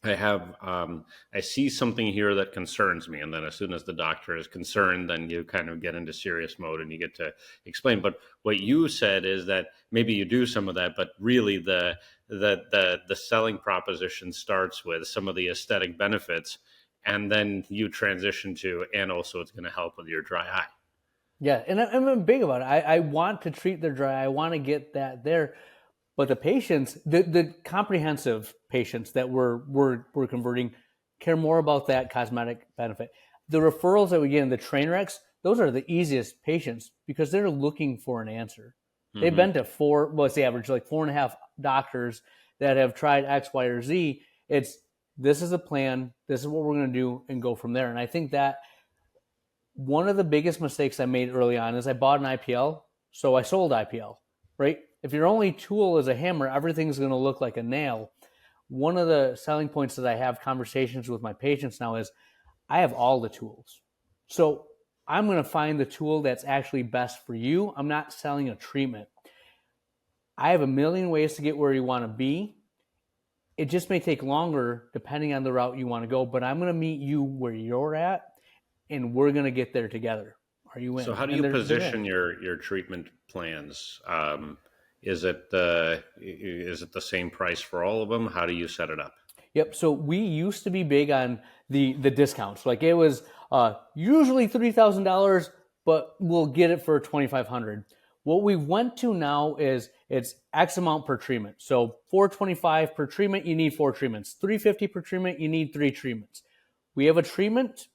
I see something here that concerns me. And then as soon as the doctor is concerned, then you kind of get into serious mode and you get to explain. But what you said is that maybe you do some of that, but really the selling proposition starts with some of the aesthetic benefits. And then you transition to, and also it's going to help with your dry eye. Yeah. And I'm big about it. I want to treat their dry eye. I want to get that there. But the patients, the comprehensive patients that we're converting care more about that cosmetic benefit. The referrals that we get in the train wrecks, those are the easiest patients because they're looking for an answer. Mm-hmm. They've been to what's the average, like 4.5 doctors that have tried X, Y, or Z. This is a plan. This is what we're going to do and go from there. And I think that one of the biggest mistakes I made early on is I bought an IPL. So I sold IPL, right? If your only tool is a hammer, everything's going to look like a nail. One of the selling points that I have conversations with my patients now is I have all the tools. So I'm going to find the tool that's actually best for you. I'm not selling a treatment. I have a million ways to get where you want to be. It just may take longer depending on the route you want to go, but I'm going to meet you where you're at and we're going to get there together. Are you in? So how do you position your treatment plans? Is it the same price for all of them? How do you set it up? Yep. So we used to be big on the discounts. Like it was usually $3,000, but we'll get it for $2,500. What we went to now is it's X amount per treatment. So $425 per treatment, you need 4 treatments. $350 per treatment, you need 3 treatments. We have a treatment,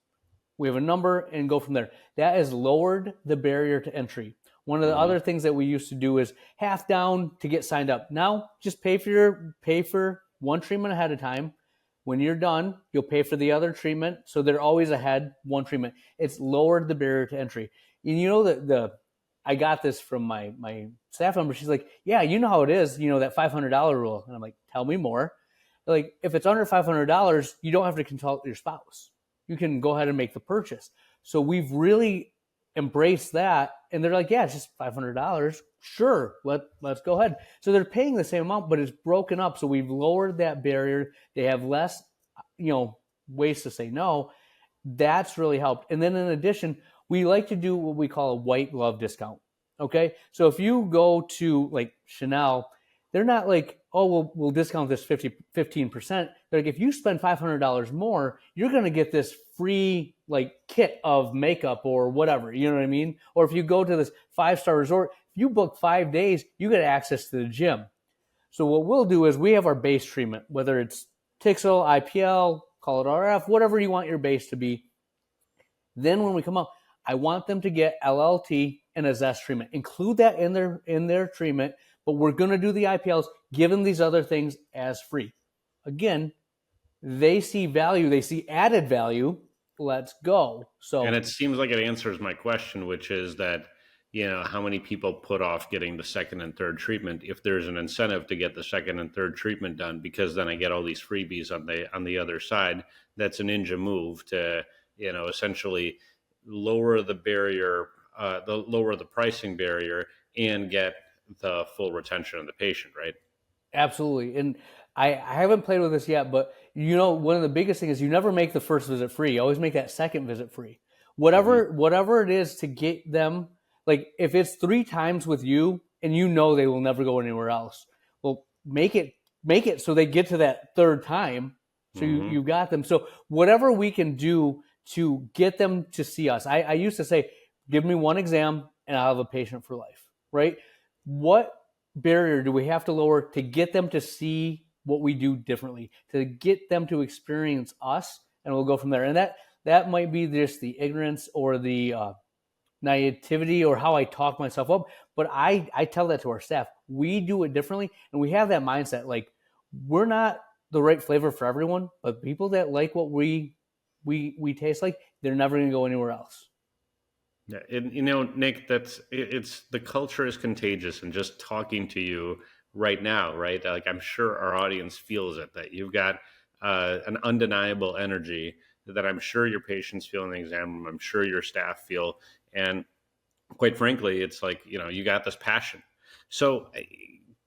we have a number, and go from there. That has lowered the barrier to entry. One of the other things that we used to do is half down to get signed up. Now, just pay for one treatment ahead of time. When you're done, you'll pay for the other treatment. So they're always ahead, one treatment. It's lowered the barrier to entry. And I got this from my staff member. She's like, yeah, you know how it is, that $500 rule. And I'm like, tell me more. Like, if it's under $500, you don't have to consult your spouse. You can go ahead and make the purchase. So we've really embraced that. And they're like, yeah, it's just $500. Sure, let's go ahead. So they're paying the same amount, but it's broken up. So we've lowered that barrier. They have less, ways to say no. That's really helped. And then in addition, we like to do what we call a white glove discount. Okay. So if you go to like Chanel, they're not like, oh, we'll discount this 15%. They're like, if you spend $500 more, you're going to get this free like kit of makeup or whatever. You know what I mean? Or if you go to this 5-star resort, if you book 5 days, you get access to the gym. So what we'll do is we have our base treatment, whether it's Tixel, IPL, call it RF, whatever you want your base to be. Then when we come up, I want them to get LLT and a zest treatment. Include that in their treatment, but we're going to do the IPLs, give them these other things as free. Again, they see value, they see added value. Let's go. So, and it seems like it answers my question, which is that, how many people put off getting the second and third treatment if there's an incentive to get the second and third treatment done, because then I get all these freebies on the other side. That's a ninja move to, essentially lower the barrier, lower the pricing barrier, and get the full retention of the patient, right? absolutely. And I haven't played with this yet, but one of the biggest things is you never make the first visit free. You always make that second visit free. Whatever it is to get them, like if it's 3 times with you and they will never go anywhere else, well, make it so they get to that third time. So you got them. So whatever we can do to get them to see us. I used to say, give me one exam and I'll have a patient for life, right? What barrier do we have to lower to get them to see what we do differently, to get them to experience us, and we'll go from there. And that might be just the ignorance or the naivety or how I talk myself up, but I tell that to our staff. We do it differently, and we have that mindset. Like, we're not the right flavor for everyone, but people that like what we taste like, they're never going to go anywhere else. Yeah, and, Nick, it's the culture is contagious, and just talking to you right now, right? Like, I'm sure our audience feels it, that you've got an undeniable energy that I'm sure your patients feel in the exam room. I'm sure your staff feel, and quite frankly, it's like, you got this passion. So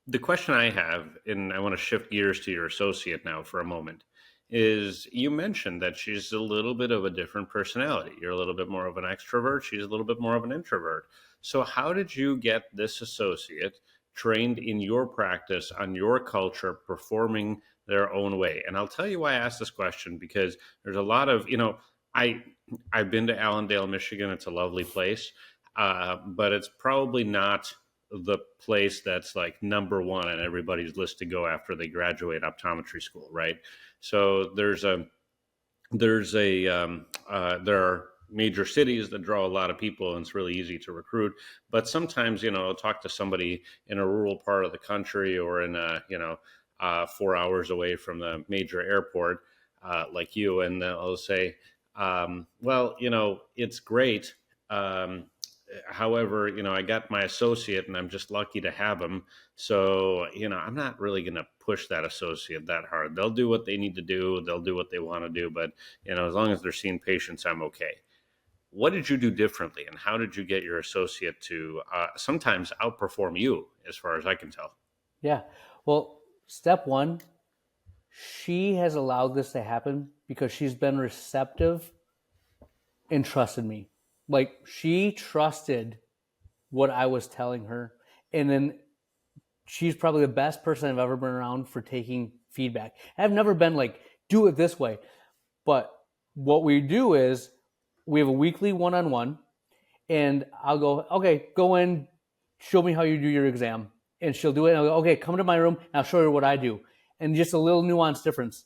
the question I have, and I want to shift gears to your associate now for a moment, is you mentioned that she's a little bit of a different personality. You're a little bit more of an extrovert. She's a little bit more of an introvert. So how did you get this associate trained in your practice, on your culture, performing their own way? And I'll tell you why I asked this question, because there's a lot of, I've been to Allendale, Michigan. It's a lovely place, but it's probably not the place that's like number one on everybody's list to go after they graduate optometry school, right? So there are major cities that draw a lot of people, and it's really easy to recruit. But sometimes, I'll talk to somebody in a rural part of the country, or in 4 hours away from the major airport, like you, and they'll say, well, it's great. However, I got my associate and I'm just lucky to have him. So, I'm not really going to push that associate that hard. They'll do what they need to do. They'll do what they want to do. But, as long as they're seeing patients, I'm okay. What did you do differently? And how did you get your associate to sometimes outperform you, as far as I can tell? Yeah. Well, step one, she has allowed this to happen because she's been receptive and trusted me. Like, she trusted what I was telling her. And then she's probably the best person I've ever been around for taking feedback. I've never been like, do it this way. But what we do is we have a weekly one-on-one, and I'll go, okay, go in, show me how you do your exam. And she'll do it. And I'll go, okay, come to my room, and I'll show her what I do. And just a little nuanced difference.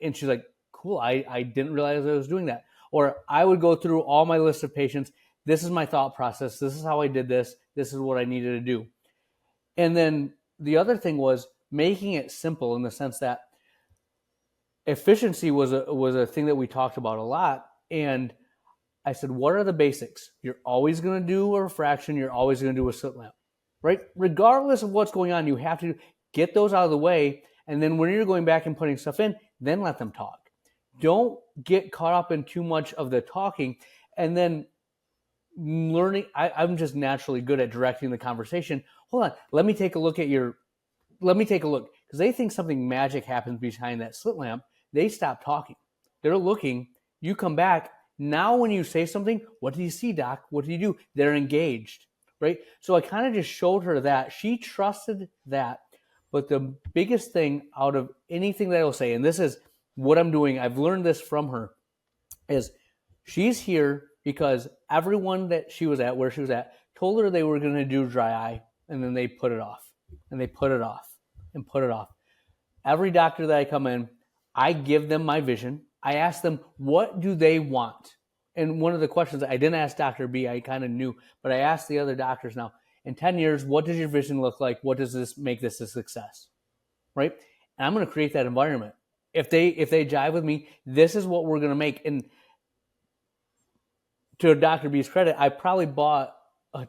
And she's like, cool, I didn't realize I was doing that. Or I would go through all my list of patients. This is my thought process. This is how I did this. This is what I needed to do. And then the other thing was making it simple, in the sense that efficiency was a thing that we talked about a lot. And I said, what are the basics? You're always going to do a refraction. You're always going to do a slit lamp, right? Regardless of what's going on, you have to get those out of the way. And then when you're going back and putting stuff in, then let them talk. Don't get caught up in too much of the talking. And then learning, I'm just naturally good at directing the conversation. Hold on, let me take a look. Because they think something magic happens behind that slit lamp. They stop talking. They're looking. You come back. Now when you say something, what do you see, doc? What do you do? They're engaged, right? So I kind of just showed her that. She trusted that. But the biggest thing out of anything that I'll say, and this is what I'm doing, I've learned this from her, is she's here because everyone that she was at, where she was at, told her they were going to do dry eye, and then they put it off, and they put it off, and put it off. Every doctor that I come in, I give them my vision. I ask them, what do they want? And one of the questions I didn't ask Dr. B, I kind of knew, but I asked the other doctors now, in 10 years, what does your vision look like? What does this make this a success? Right? And I'm going to create that environment. If they jive with me, this is what we're going to make. And to Dr. B's credit, I probably bought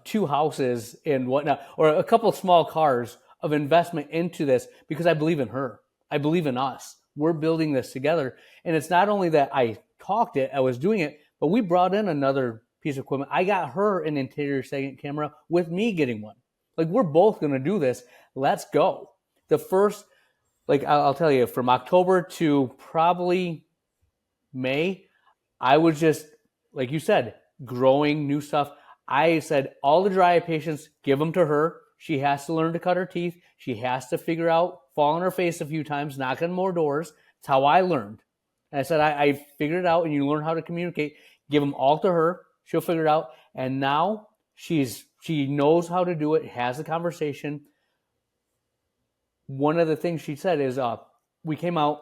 2 houses and whatnot, or a couple of small cars of investment into this because I believe in her. I believe in us. We're building this together. And it's not only that I talked it, I was doing it, but we brought in another piece of equipment. I got her an interior second camera with me getting one. Like, we're both going to do this. Let's go. The first, like, I'll tell you, from October to probably May, I was just, like you said, growing new stuff. I said, all the dry eye patients, give them to her. She has to learn to cut her teeth. She has to figure out, fall on her face a few times, knock on more doors. That's how I learned. And I said, I figured it out, and you learn how to communicate. Give them all to her. She'll figure it out. And now she knows how to do it, has a conversation. One of the things she said is, we came out,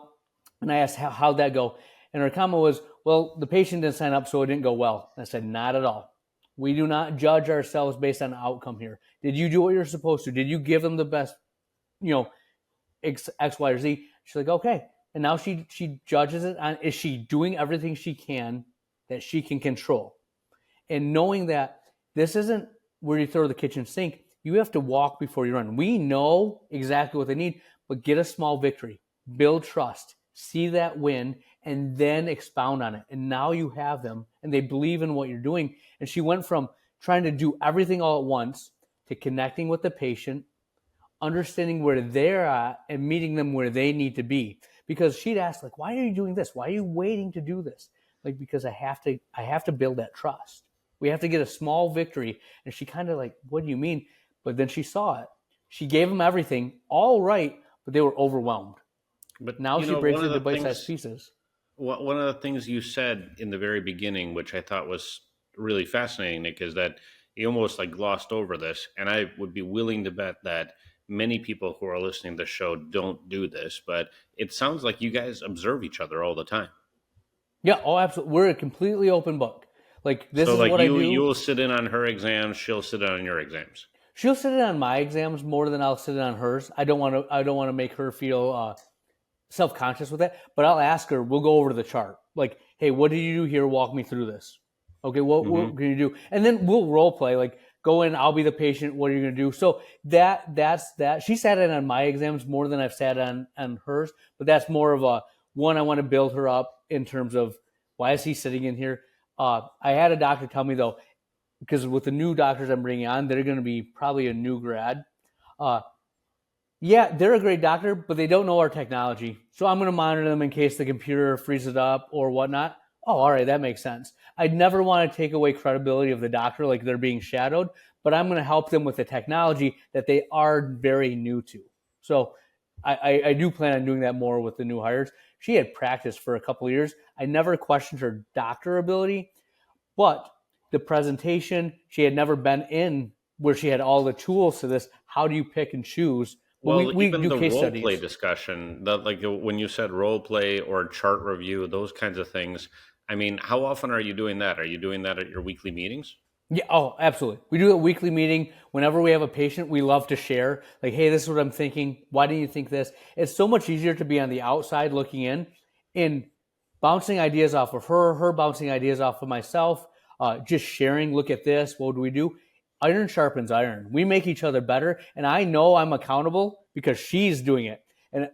and I asked, how'd that go? And her comment was, well, the patient didn't sign up, so it didn't go well. And I said, not at all. We do not judge ourselves based on outcome here. Did you do what you're supposed to? Did you give them the best, X, Y, or Z? She's like, okay. And now she judges it on, is she doing everything she can that she can control? And knowing that this isn't where you throw the kitchen sink, you have to walk before you run. We know exactly what they need, but get a small victory, build trust, see that win, and then expound on it. And now you have them, and they believe in what you're doing. And she went from trying to do everything all at once to connecting with the patient, understanding where they're at, and meeting them where they need to be. Because she'd ask, like, why are you doing this? Why are you waiting to do this? Like, because I have to build that trust. We have to get a small victory. And she kind of like, what do you mean? But then she saw it. She gave them everything, all right, but they were overwhelmed. But now she breaks it into bite-sized pieces. One of the things you said in the very beginning, which I thought was really fascinating, Nick, is that you almost like glossed over this. And I would be willing to bet that many people who are listening to the show don't do this, but it sounds like you guys observe each other all the time. Yeah, oh, absolutely. We're a completely open book. Like, this so is like what I do. You will sit in on her exams. She'll sit in on your exams. She'll sit in on my exams more than I'll sit in on hers. I don't want to make her feel self-conscious with it, but I'll ask her. We'll go over the chart. Like, hey, what did you do here? Walk me through this. Okay, what can you do? And then we'll role play. Like, go in. I'll be the patient. What are you going to do? So that's that. She sat in on my exams more than I've sat on hers, but that's more of a one. I want to build her up in terms of why is he sitting in here. I had a doctor tell me though, because with the new doctors I'm bringing on, they're going to be probably a new grad. Yeah, they're a great doctor, but they don't know our technology. So I'm going to monitor them in case the computer freezes up or whatnot. Oh, all right, that makes sense. I'd never want to take away credibility of the doctor like they're being shadowed, but I'm going to help them with the technology that they are very new to. So I do plan on doing that more with the new hires. She had practiced for a couple of years. I never questioned her doctor ability, but the presentation, she had never been in where she had all the tools to this. How do you pick and choose? Well, we even do the case role studies. play discussion, that like when you said role play or chart review, those kinds of things. I mean, how often are you doing that? Are you doing that at your weekly meetings? Yeah, oh, absolutely. We do a weekly meeting. Whenever we have a patient, we love to share. Like, hey, this is what I'm thinking. Why do you think this? It's so much easier to be on the outside looking in bouncing ideas off of her bouncing ideas off of myself, just sharing, look at this, what do we do? Iron sharpens iron. We make each other better, and I know I'm accountable because she's doing it. And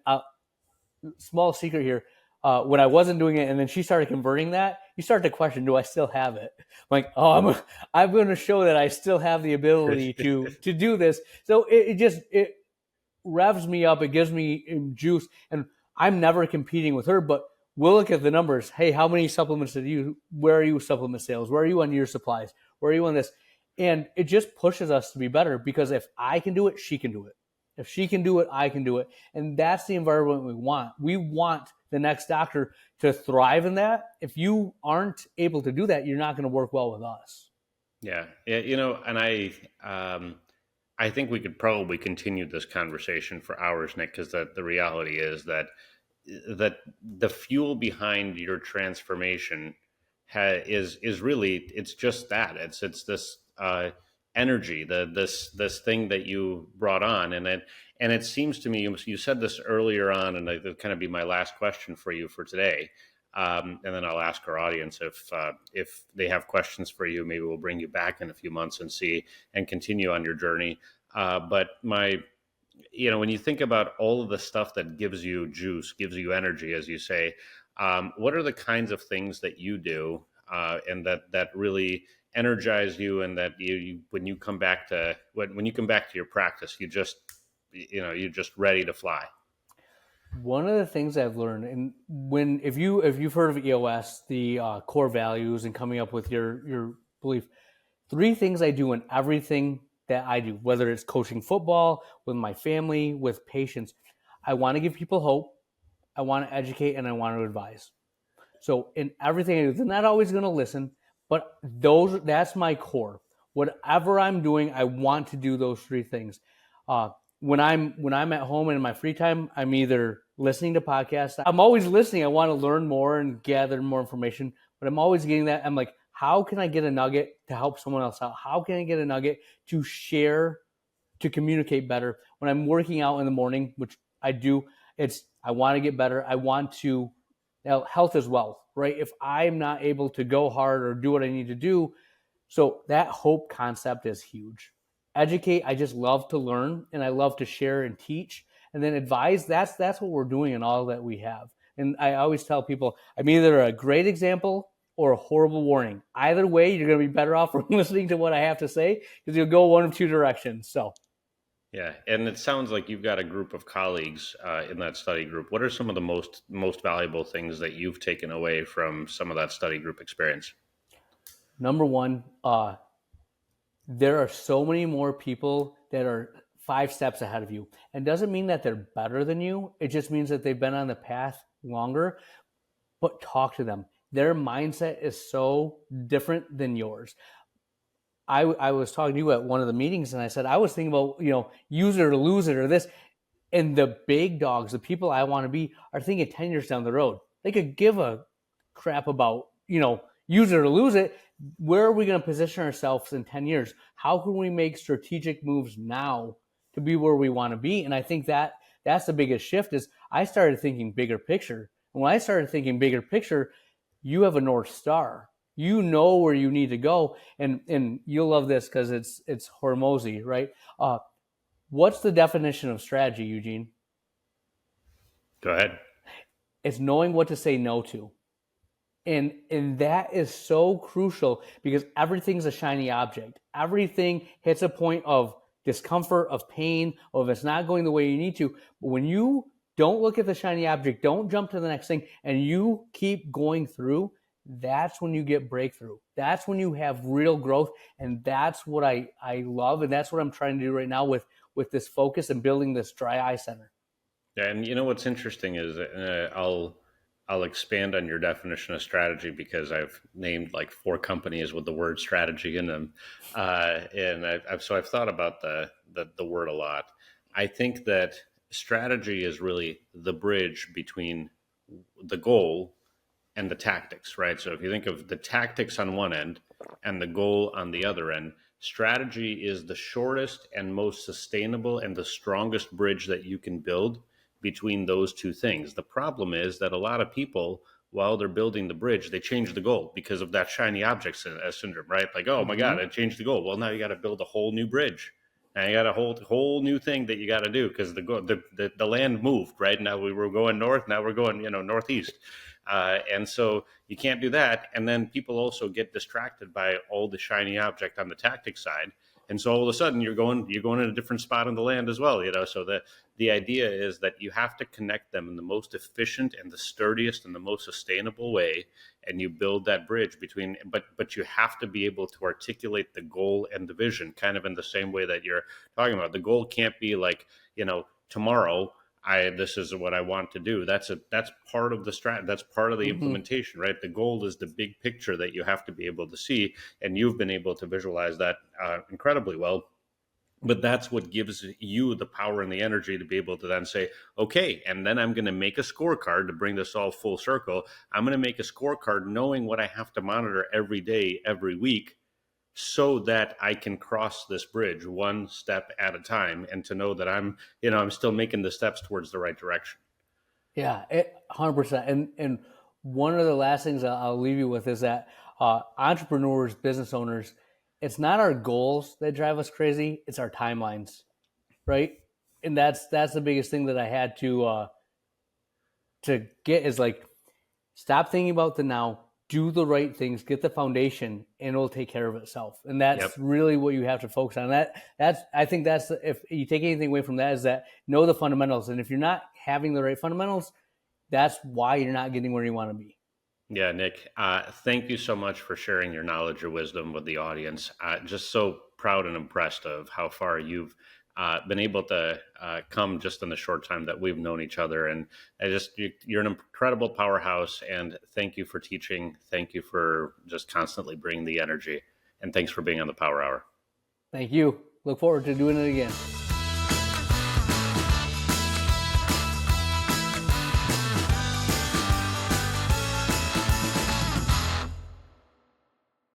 small secret here, when I wasn't doing it and then she started converting that, you start to question, do I still have it? I'm like, oh, I'm going to show that I still have the ability to do this. So it revs me up. It gives me juice, and I'm never competing with her, but we'll look at the numbers. Hey, how many supplements where are you supplement sales? Where are you on your supplies? Where are you on this? And it just pushes us to be better because if I can do it, she can do it. If she can do it, I can do it. And that's the environment we want. We want the next doctor to thrive in that. If you aren't able to do that, you're not going to work well with us. Yeah. And I think we could probably continue this conversation for hours, Nick, because the reality is that the fuel behind your transformation is really, it's just that it's this energy, this thing that you brought on, and it seems to me, you said this earlier on, and it'll kind of be my last question for you for today. And then I'll ask our audience if they have questions for you. Maybe we'll bring you back in a few months and see and continue on your journey. But when you think about all of the stuff that gives you juice, gives you energy, as you say, what are the kinds of things that you do and that really energize you, and that when you come back to when you come back to your practice, you're just ready to fly? One of the things I've learned, and if you've heard of EOS, the core values, and coming up with your belief, three things I do in everything that I do, whether it's coaching football, with my family, with patients. I want to give people hope, I want to educate, and I want to advise. So in everything I do, they're not always going to listen, but that's my core. Whatever I'm doing, I want to do those three things. When I'm at home and in my free time, I'm either listening to podcasts. I'm always listening. I want to learn more and gather more information, but I'm always getting that. I'm like, how can I get a nugget to help someone else out? How can I get a nugget to share, to communicate better? When I'm working out in the morning, which I do, I want to get better. I want to, health is wealth, right? If I'm not able to go hard or do what I need to do, so that hope concept is huge. Educate, I just love to learn, and I love to share and teach, and then advise. That's what we're doing in all that we have. And I always tell people, I'm either a great example or a horrible warning. Either way, you're going to be better off from listening to what I have to say, because you'll go one of two directions. So Yeah, and it sounds like you've got a group of colleagues in that study group. What are some of the most valuable things that you've taken away from some of that study group experience? number one, there are so many more people that are 5 steps ahead of you. And doesn't mean that they're better than you. It just means that they've been on the path longer. But talk to them. Their mindset is so different than yours. I was talking to you at one of the meetings, and I said I was thinking about, use it or lose it or this. And the big dogs, the people I want to be, are thinking 10 years down the road. They could give a crap about, use it or lose it. Where are we going to position ourselves in 10 years? How can we make strategic moves now to be where we want to be? And I think that's the biggest shift. Is I started thinking bigger picture. And when I started thinking bigger picture, you have a North Star. You know where you need to go. And you'll love this because it's Hormozy, right? What's the definition of strategy, Eugene? Go ahead. It's knowing what to say no to. And that is so crucial, because everything's a shiny object. Everything hits a point of discomfort, of pain, or if it's not going the way you need to. But when you don't look at the shiny object, don't jump to the next thing, and you keep going through, that's when you get breakthrough. That's when you have real growth. And that's what I love. And that's what I'm trying to do right now with this focus and building this dry eye center. Yeah, and what's interesting is I'll expand on your definition of strategy, because I've named like 4 companies with the word strategy in them, and I've thought about the word a lot. I think that strategy is really the bridge between the goal and the tactics, right? So if you think of the tactics on one end and the goal on the other end, strategy is the shortest and most sustainable and the strongest bridge that you can build between those two things. The problem is that a lot of people, while they're building the bridge, they change the goal because of that shiny object syndrome, right? Like, oh my God, I changed the goal. Well, now you got to build a whole new bridge. And you got a whole new thing that you got to do, because the land moved, right? Now we were going north, now we're going northeast. And so you can't do that. And then people also get distracted by all the shiny object on the tactic side. And so all of a sudden you're going in a different spot on the land as well, So the idea is that you have to connect them in the most efficient and the sturdiest and the most sustainable way, and you build that bridge between. But you have to be able to articulate the goal and the vision, kind of in the same way that you're talking about. The goal can't be like, tomorrow this is what I want to do. That's part of the strat. That's part of the implementation, right? The goal is the big picture that you have to be able to see, and you've been able to visualize that incredibly well. But that's what gives you the power and the energy to be able to then say, okay, and then I'm going to make a scorecard to bring this all full circle. I'm going to make a scorecard knowing what I have to monitor every day, every week, so that I can cross this bridge one step at a time, and to know that I'm still making the steps towards the right direction. Yeah, 100%. And one of the last things I'll leave you with is that entrepreneurs, business owners, it's not our goals that drive us crazy; it's our timelines, right? And that's the biggest thing that I had to get is like stop thinking about the now, do the right things, get the foundation, and it'll take care of itself. And Yep. that's really what you have to focus on. That's I think that's if you take anything away from that is that know the fundamentals. And if you're not having the right fundamentals, that's why you're not getting where you want to be. Yeah, Nick, thank you so much for sharing your knowledge or wisdom with the audience. Just so proud and impressed of how far you've been able to come just in the short time that we've known each other. And you're an incredible powerhouse. And thank you for teaching. Thank you for just constantly bringing the energy. And thanks for being on the Power Hour. Thank you. Look forward to doing it again.